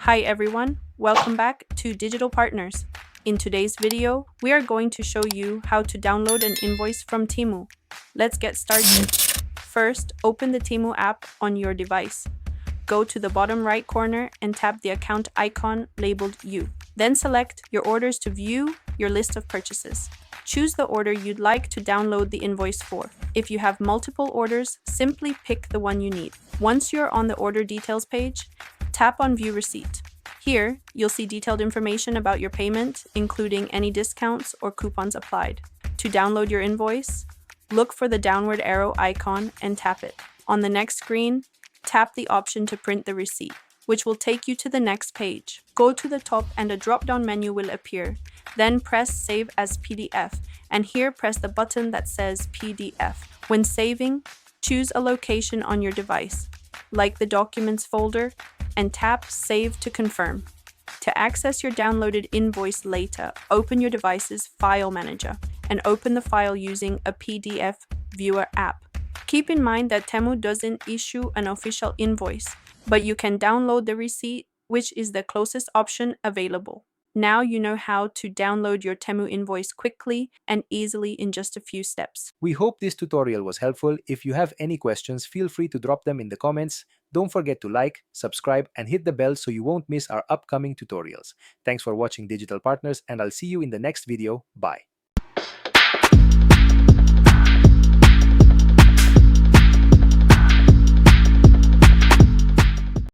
Hi everyone, welcome back to Digital Partners. In today's video, we are going to show you how to download an invoice from Temu. Let's get started. First, open the Temu app on your device. Go to the bottom right corner and tap the account icon labeled You. Then select your orders to view your list of purchases. Choose the order you'd like to download the invoice for. If you have multiple orders, simply pick the one you need. Once you're on the order details page, tap on View Receipt. Here, you'll see detailed information about your payment, including any discounts or coupons applied. To download your invoice, look for the downward arrow icon and tap it. On the next screen, tap the option to print the receipt, which will take you to the next page. Go to the top and a drop-down menu will appear. Then press Save as PDF, and here press the button that says PDF. When saving, choose a location on your device, like the Documents folder, and tap Save to confirm. To access your downloaded invoice later, open your device's File Manager and open the file using a PDF Viewer app. Keep in mind that Temu doesn't issue an official invoice, but you can download the receipt, which is the closest option available. Now you know how to download your Temu invoice quickly and easily in just a few steps. We hope this tutorial was helpful. If you have any questions, feel free to drop them in the comments. Don't forget to like, subscribe, and hit the bell so you won't miss our upcoming tutorials. Thanks for watching Digital Partners, and I'll see you in the next video. Bye.